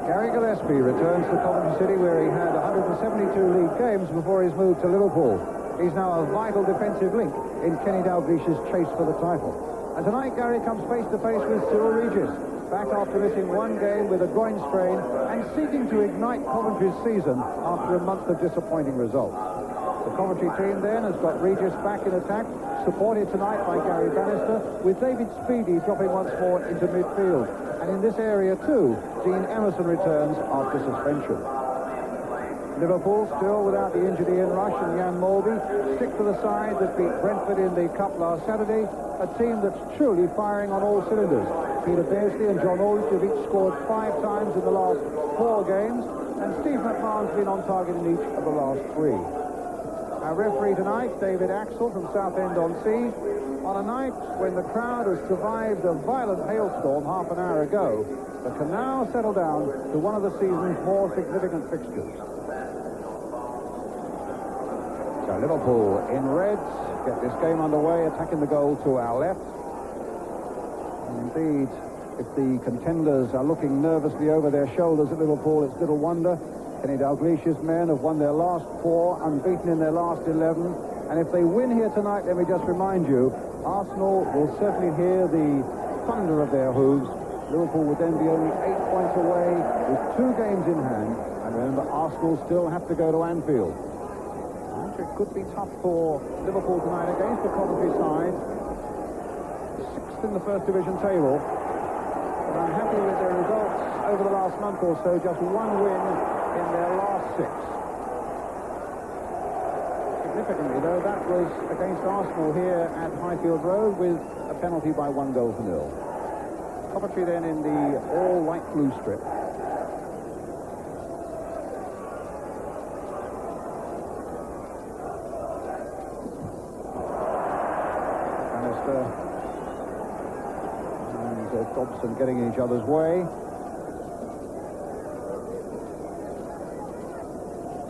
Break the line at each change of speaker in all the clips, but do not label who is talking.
Gary Gillespie returns to Coventry City, where he had 172 league games before his move to Liverpool. He's now a vital defensive link in Kenny Dalglish's chase for the title. And tonight, Gary comes face-to-face with Cyril Regis, back after missing one game with a groin strain and seeking to ignite Coventry's season after a month of disappointing results. The Coventry team then has got Regis back in attack, supported tonight by Gary Bannister, with David Speedy dropping once more into midfield. And in this area too, Dean Emerson returns after suspension. Liverpool still without the injured Ian Rush and Jan Molby stick to the side that beat Brentford in the Cup last Saturday, a team that's truly firing on all cylinders. Peter Beardsley and John Aldridge have each scored 5 times in the last 4 games, and Steve McMahon's been on target in each of the last 3. Our referee tonight, David Axel from Southend-on-Sea, on a night when the crowd has survived a violent hailstorm half an hour ago, but can now settle down to one of the season's more significant fixtures. So Liverpool in reds get this game underway, attacking the goal to our left. Indeed, if the contenders are looking nervously over their shoulders at Liverpool, it's little wonder. Kenny Dalglish's men have won their last 4, unbeaten in their last 11. And if they win here tonight, let me just remind you, Arsenal will certainly hear the thunder of their hooves. Liverpool would then be only 8 points away with 2 games in hand. And remember, Arsenal still have to go to Anfield. It could be tough for Liverpool tonight against the Coventry side. 6th in the First Division table. But I'm happy with their results over the last month or so. Just 1 win in their last 6. Significantly, though, that was against Arsenal here at Highfield Road with a penalty by 1-0. Coventry then in the all-white blue strip. And Dobson getting in each other's way.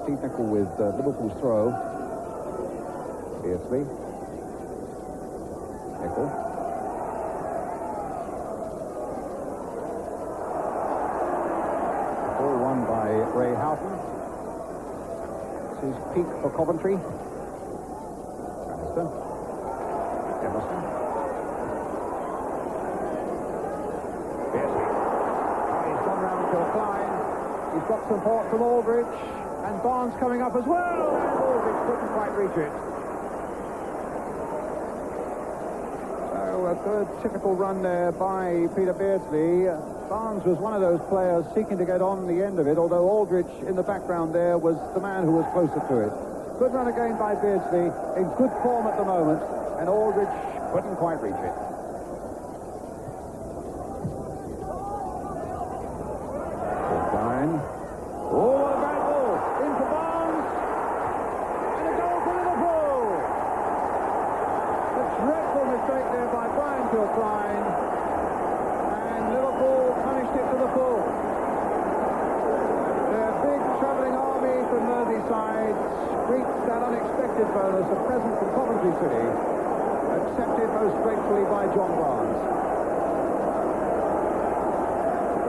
Steve Nicol with Liverpool's throw. Beardsley. Nicol. Ball won by Ray Houghton. This is peak for Coventry. Bannister. Emerson. Beardsley. Oh, he's gone round to Klein. He's got support from Aldridge. And Barnes coming up as well. Aldridge couldn't quite reach it. So a good typical run there by Peter Beardsley. Barnes was one of those players seeking to get on the end of it, although Aldridge in the background there was the man who was closer to it. Good run again by Beardsley, in good form at the moment, and Aldridge couldn't quite reach it. Klein. Oh, what a bad ball! Into Barnes! And a goal for Liverpool! A dreadful mistake there by Brian Klein. And Liverpool punished it to the full. Their big travelling army from Merseyside reached that unexpected bonus, a present from Coventry City, accepted most gratefully by John Barnes.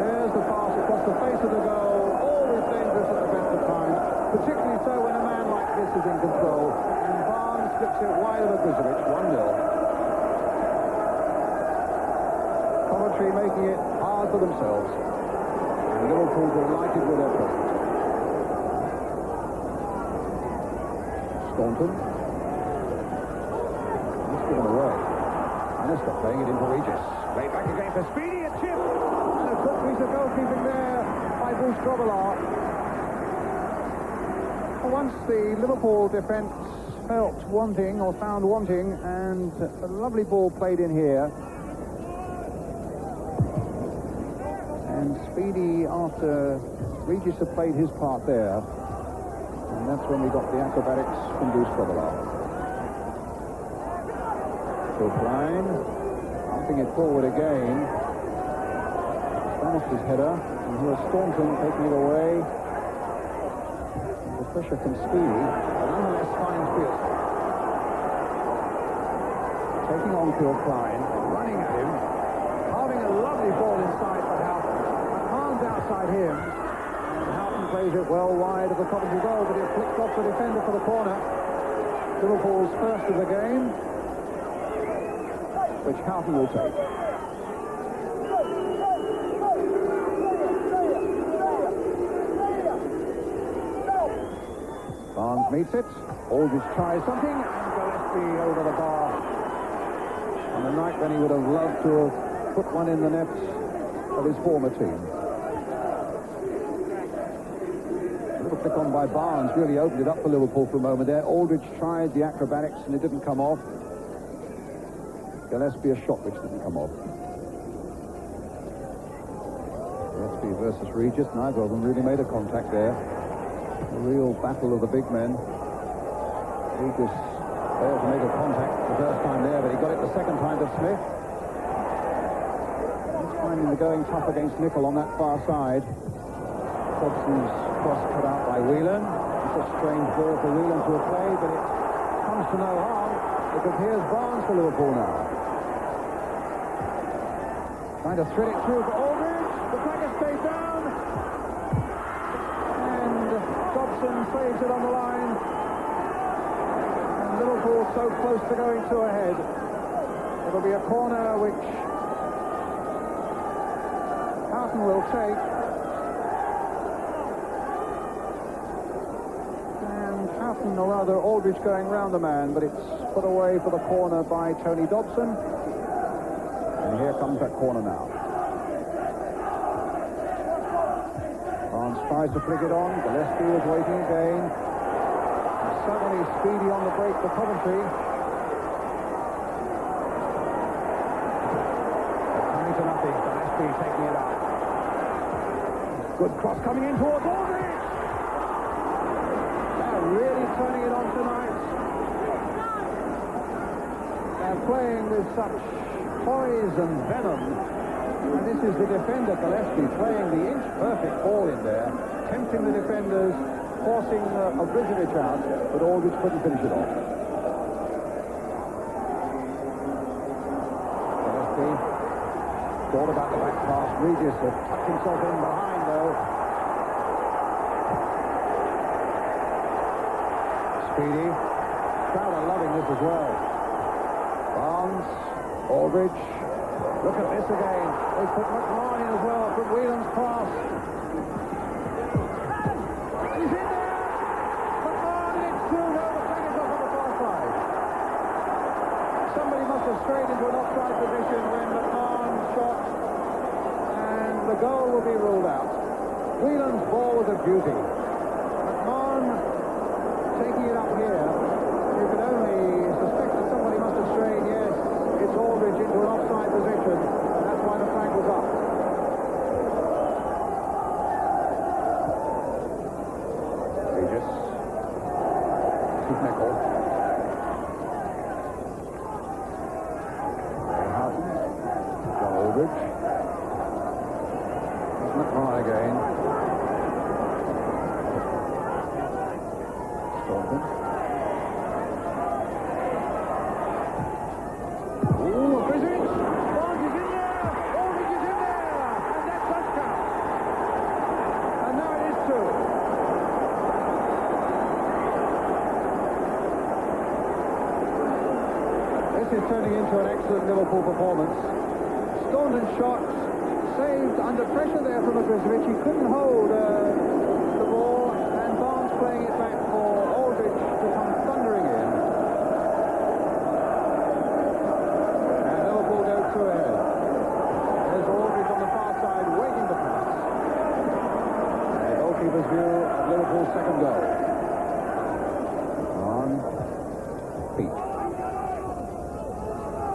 There's the pass across the face of the goal, always dangerous at the best of times, particularly so when a man like this is in control, and Barnes flips it wide of the Brizovic, 1-0. Coventry making it hard for themselves, and Liverpool delighted with their presence. Staunton. He's given away. Bannister playing it into Regis. Played back again for Speedy, a chip! And a good piece of goalkeeping there by Bruce Grobbelaar. Once the Liverpool defence felt wanting, or found wanting, and a lovely ball played in here. And Speedy, after Regis had played his part there, and that's when we got the acrobatics from Bruce Grobbelaar. So Klein, pumping it forward again. Bannister's header, and here's Staunton taking it away. The pressure from Speedy, but nonetheless finds Beardsley. Taking on Klein, running at him, carving a lovely ball inside for Houghton. Can't outside him. And Houghton plays it well wide of the Coventry goal, but he flicked off the defender for the corner. Liverpool's first of the game, which Houghton will take. Barnes meets it. Aldridge tries something, and Gillespie over the bar. On a night when he would have loved to have put one in the nets of his former team. A little flick on by Barnes really opened it up for Liverpool for a moment there. Aldridge tried the acrobatics and it didn't come off. Gillespie a shot which didn't come off. Gillespie versus Regis, neither of them really made a contact there. A real battle of the big men. Regis failed to make a contact the first time there, but he got it the second time to Smith. He's finding the going tough against Nicol on that far side. Dobson's cross cut out by Whelan. It's a strange ball for Whelan to have played, but it comes to no harm because here's Barnes for Liverpool now. Trying to thread it through for Aldridge. The flag stayed down. And Dobson saves it on the line. And Liverpool so close to going two ahead. It'll be a corner which Houghton will take. And Houghton, or rather Aldridge going round the man, but it's put away for the corner by Tony Dobson. And here comes that corner now. Barnes tries to flick it on. Gillespie was waiting again. And suddenly Speedy on the break for Coventry. Coming to nothing. Gillespie taking it out. Good cross coming in towards Aldridge. They're really turning it on tonight. They're playing with such poise and venom. And this is the defender, Gillespie, playing the inch-perfect ball in there, tempting the defenders, forcing Obrizovic out, but Aldridge couldn't finish it off. Gillespie thought about the back pass. Regis had tucked himself in behind, though. Speedy. Crowd are loving this as well. Barnes. Aldridge, look at this again. They put McMahon in as well from Whelan's cross. He's in there. McMahon, and it's 2-0. The flag is off on the far side. Somebody must have strayed into an offside position when McMahon shot, and the goal will be ruled out. Whelan's ball was a beauty. McMahon taking it up here. You can only suspect that somebody must have strayed, yes. It's Aldridge into an offside position, and that's why the flag was up. Regis. Steve Nicol. Houghton. John Aldridge. There's McMahon again. Staunton. This is turning into an excellent Liverpool performance. Staunton shot, saved under pressure there from Obrizovic. He couldn't hold the ball, and Barnes playing it back for Aldridge to come thundering in. And Liverpool go two ahead. There's Aldridge on the far side waiting to pass. And the goalkeeper's view of Liverpool's second goal. On Pete.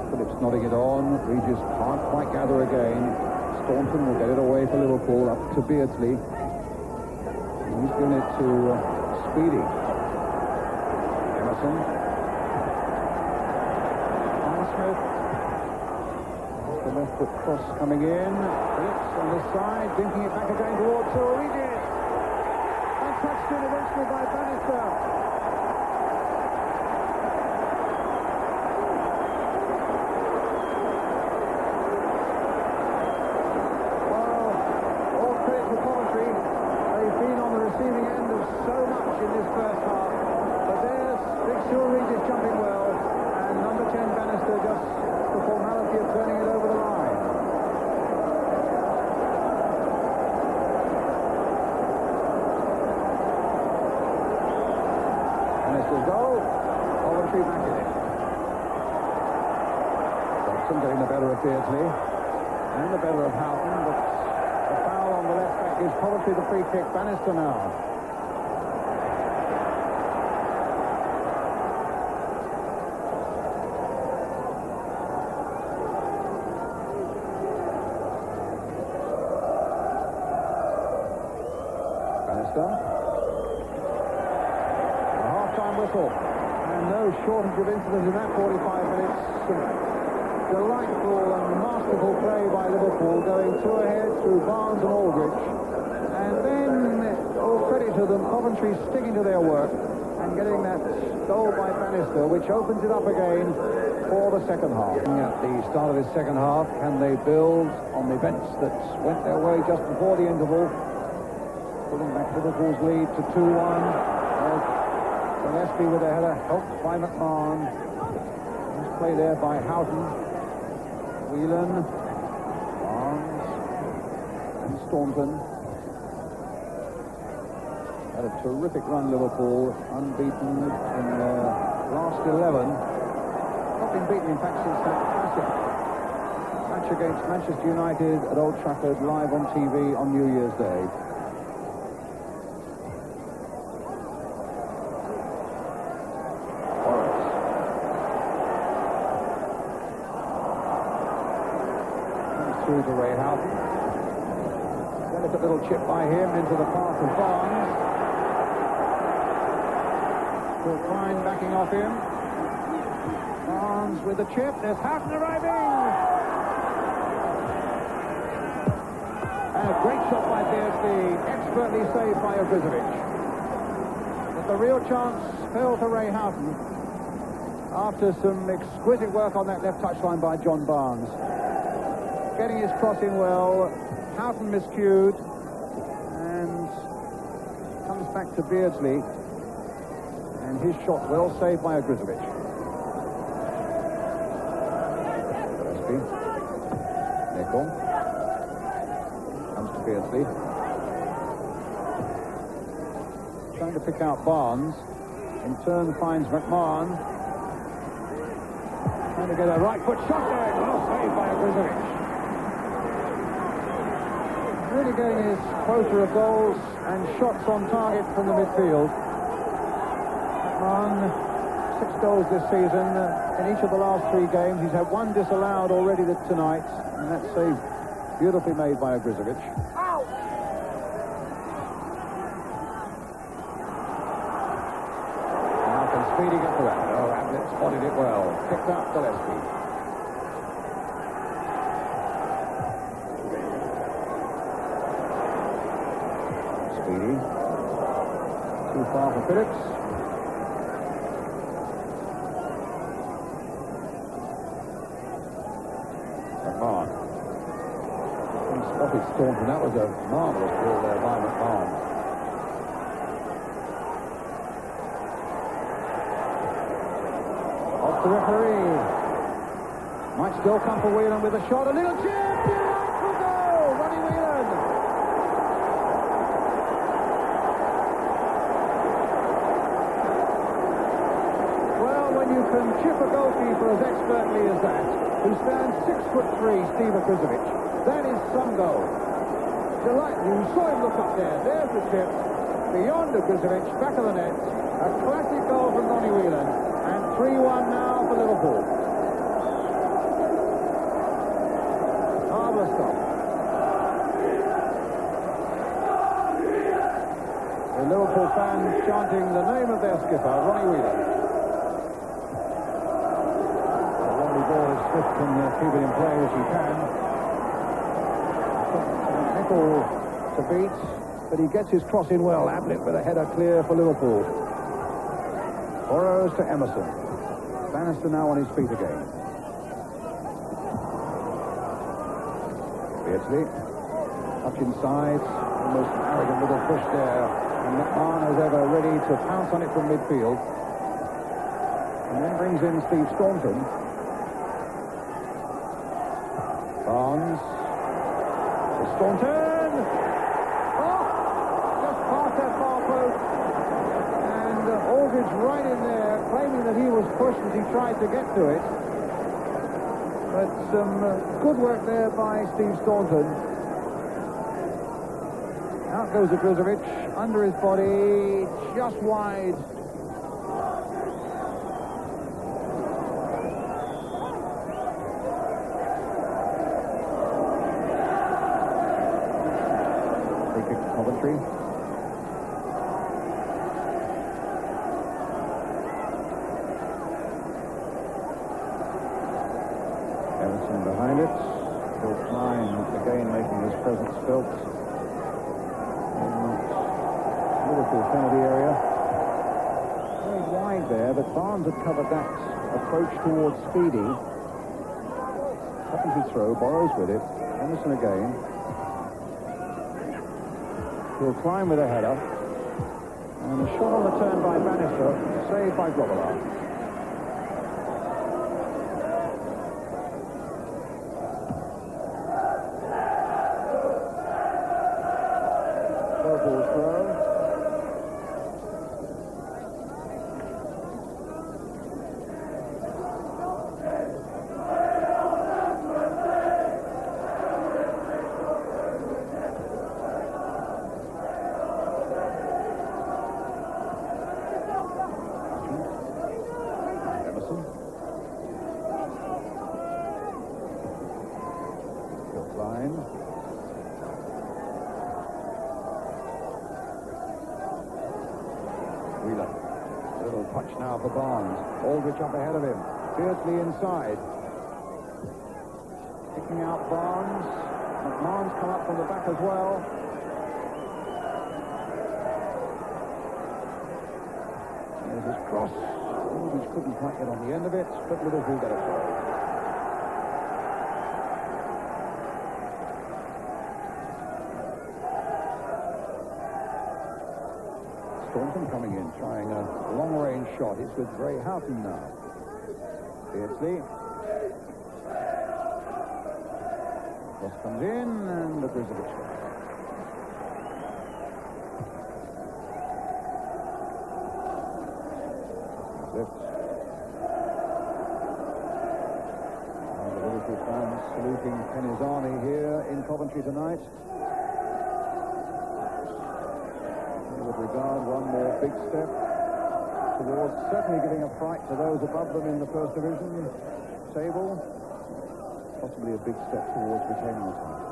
Phillips nodding it on. Regis can't quite gather again. Staunton will get it away for Liverpool up to Beardsley. He's given it to Speedy. Emerson. And Smith. The left foot cross coming in. Phillips on this side, dinking it back again towards Regis. And touched in eventually by Bannister. goal. Coventry back in it. Johnson getting the better of Beardsley and the better of Houghton, but the foul on the left back gives Coventry the free kick. Bannister now. A half-time whistle, and no shortage of incidents in that 45 minutes. Delightful and masterful play by Liverpool, going two ahead through Barnes and Aldridge, and then, all credit to them, Coventry sticking to their work and getting that goal by Bannister, which opens it up again for the second half. At the start of this second half, can they build on the events that went their way just before the interval? Pulling back Liverpool's lead to 2-1. Gillespie with a header, helped by McMahon. Nice play there by Houghton. Whelan, Barnes, and Staunton. Had a terrific run, Liverpool, unbeaten in their last 11. Not been beaten, in fact, since that classic match against Manchester United at Old Trafford, live on TV on New Year's Day. Through to Ray Houghton. Delicate little chip by him into the path of Barnes. Still Klein backing off him. Barnes with the chip. There's Houghton arriving. And a great shot by Beardsley, expertly saved by Ogrizovic. But the real chance fell to Ray Houghton after some exquisite work on that left touchline by John Barnes. Getting his crossing well, Houghton miscued, and comes back to Beardsley, and his shot well saved by Ogrizovic. Gillespie, Nickel, comes to Beardsley, trying to pick out Barnes, in turn finds McMahon, trying to get a right foot shot there, well saved by Ogrizovic. Really getting his quota of goals and shots on target from the midfield. McMahon, 6 goals this season in each of the last 3 games. He's had 1 disallowed already tonight, and that save beautifully made by Ogrizovic. Now can Speedy get to that? Oh, Ablett spotted it well. Picked up Gillespie. Too far for Phillips. McMahon. He spotted Staunton. That was a marvellous ball there by McMahon. Off the referee. Might still come for Whelan with a shot. A little chip. Delightful goal. Ronnie Whelan. You can chip a goalkeeper as expertly as that, who stands 6'3", Steve Ogrizovic. That is some goal. Delightful. You saw him look up there. There's the chip. Beyond Ogrizovic, back of the net. A classic goal from Ronnie Whelan. And 3-1 now for Liverpool. Marvellous stuff. The Liverpool fans chanting the name of their skipper, Ronnie Whelan. Smith can keep it in play as he can. Nickel to beat, but he gets his cross in well. Ablett with a header clear for Liverpool. Burrows to Emerson. Bannister now on his feet again. Beardsley, touch inside, almost an arrogant little push there, and McMahon as ever ready to pounce on it from midfield. And then brings in Steve Staunton. Barnes to Staunton. Oh, just past that far post, and Aldridge right in there. tried to get to it. But some good work there by Steve Staunton. Out goes Ogrizovic, under his body, just wide. Free kick to Coventry. Everton behind it. Phil Klein again making his presence felt. Liverpool penalty area. Very wide there, but Barnes had covered that approach towards Speedy. Coventry throw, Borrows with it. Emerson again. He'll climb with a header. And a shot on the turn by Bannister, saved by Grobbelaar. Liverpool's throw. Emerson. Phil Klein. Wheeler. Little touch now for Barnes. Aldrich up ahead of him. Fiercely inside. Picking out Barnes. McMahon's come up from the back as well. There's his cross. Aldrich couldn't quite get on the end of it, but Liverpool get a throw. Staunton coming in, trying a long-range shot. It's with Ray Houghton now. Beardsley. Cross comes in, and the Ogrizovic scores. Left. And the Liverpool fans saluting Penny's army here in Coventry tonight. Regard one more big step towards certainly giving a fright to those above them in the first division table. Possibly a big step towards retaining the title.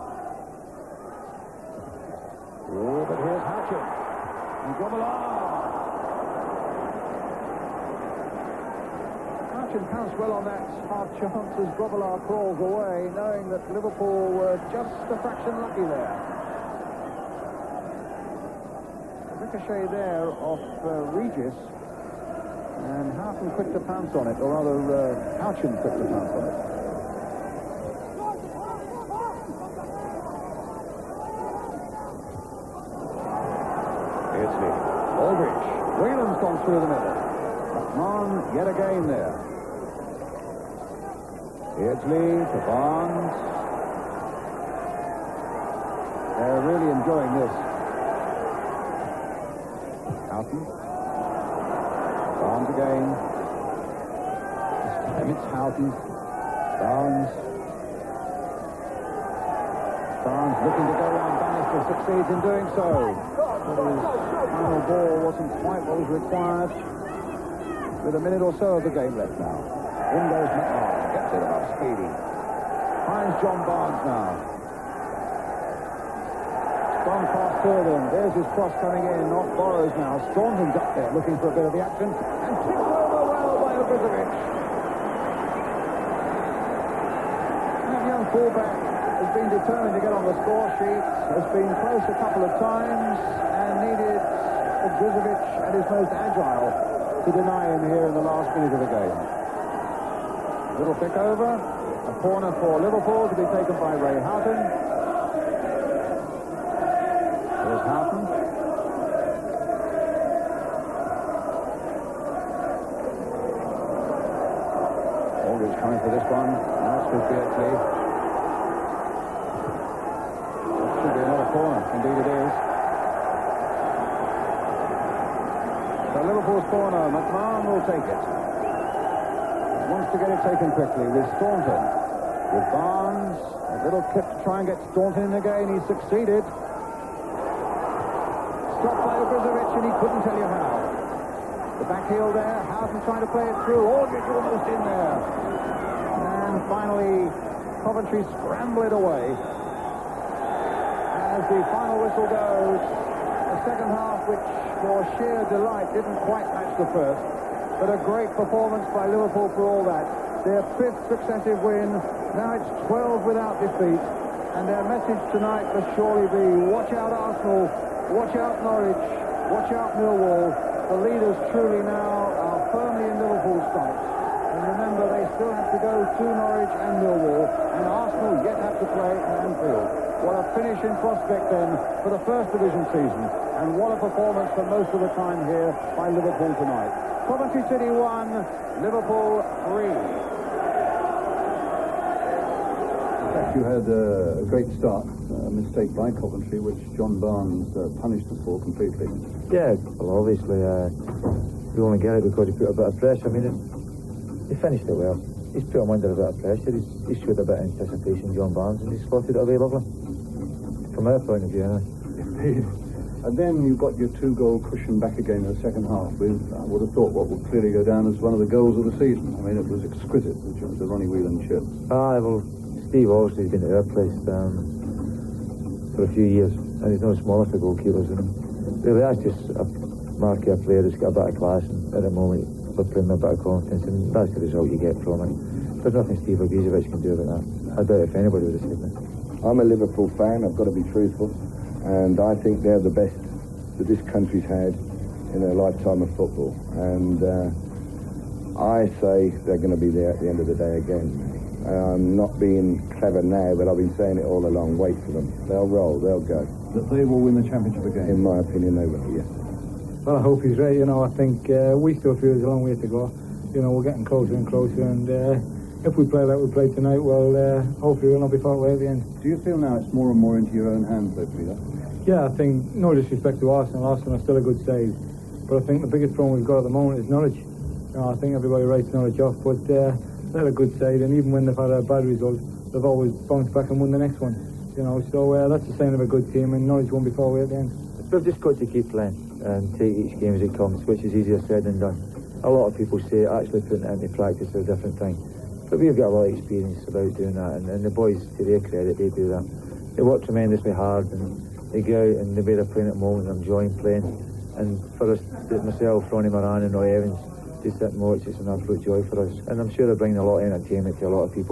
Oh, but here's Hatchet and Grobbelaar. Hatchet counts well on that half chance as Grobbelaar crawls away, knowing that Liverpool were just a fraction lucky there. Ricochet there off Regis, and Houghton quick to pounce on it, or rather Houchin quick to pounce on it. Beardsley, Aldrich, Whelan's gone through the middle. McMahon yet again there. Beardsley to Barnes. They're really enjoying this. Houghton. Barnes again. This time it's Houghton. Barnes. Barnes looking to go around Bannister, succeeds in doing so. But his final ball wasn't quite what was required. With a minute or so of the game left now. In goes McMahon. Gets it above Speedy. Finds John Barnes now. Gone past two of them. There's his cross coming in. Off Borrows now. Staunton's up there looking for a bit of the action. And tipped over well by Ogrizovic. That young fullback has been determined to get on the score sheet. Has been close a couple of times and needed Ogrizovic at his most agile to deny him here in the last minute of the game. Little pick over. A corner for Liverpool to be taken by Ray Houghton. There's Houghton. Aldridge coming for this one. Now it's with Beardsley. That should be another corner. Indeed it is. So Liverpool's corner. McMahon will take it. wants to get it taken quickly with Staunton. With Barnes, a little clip to try and get Staunton in again. He succeeded. Stopped by Obrazovic, and he couldn't tell you how. The back heel there, Houghton trying to play it through. Aldridge almost in there. And finally, Coventry scramble it away. As the final whistle goes, the second half, which for sheer delight didn't quite match the first, but a great performance by Liverpool for all that. Their 5th successive win. Now it's 12 without defeat, and their message tonight must surely be: watch out Arsenal, watch out Norwich, watch out Millwall. The leaders truly now are firmly in Liverpool's sights. And remember, they still have to go to Norwich and Millwall, and Arsenal yet have to play at Anfield. What a finish in prospect then for the First Division season, and what a performance for most of the time here by Liverpool tonight. Coventry City 1, Liverpool 3.
You had a great start, a mistake by Coventry, which John Barnes punished us for completely.
Yeah, well, obviously, we only get it because he put a bit of pressure. I mean, he finished it well. He's put him under a bit of pressure. He's showed a bit of anticipation, John Barnes, and he's spotted it away lovely. From our point of view,
Indeed. And then you got your 2-goal cushion back again in the second half with, I would have thought, what will clearly go down as one of the goals of the season. I mean, it was exquisite, which was the Ronnie Whelan chip.
Well, Steve obviously has been at our place for a few years, and he's no smaller for goalkeepers. And really, that's just a mark of a player who's got a bit of class, and at the moment we're playing a bit of confidence, and that's the result you get from it. There's nothing Steve Obrazovic can do about that. I doubt if anybody would have said that.
I'm a Liverpool fan, I've got to be truthful, and I think they're the best that this country's had in a lifetime of football. And I say they're going to be there at the end of the day again. I'm not being clever now, but I've been saying it all along. Wait for them. They'll roll, they'll go.
That they will win the championship again?
In my opinion, they will, yes.
Well, I hope he's right. I think we still feel there's a long way to go. We're getting closer and closer, and if we play like we played tonight, well, hopefully we'll not be far away at the end.
Do you feel now it's more and more into your own hands, though, Peter?
Yeah, I think, no disrespect to Arsenal. Arsenal are still a good side. But I think the biggest problem we've got at the moment is Norwich. I think everybody writes Norwich off, but they're a good side, and even when they've had a bad result, they've always bounced back and won the next one. So that's a sign of a good team, and Norwich won't be far away at the end.
We've just got to keep playing and take each game as it comes, which is easier said than done. A lot of people say actually putting it into practice is a different thing, but we've got a lot of experience about doing that, and the boys, to their credit, they do that. They work tremendously hard, and they go out and the way they're playing at the moment, they're enjoying playing. And for us, myself, Ronnie Moran and Roy Evans, to sit and watch, it's an absolute joy for us. And I'm sure they're bringing a lot of entertainment to a lot of people.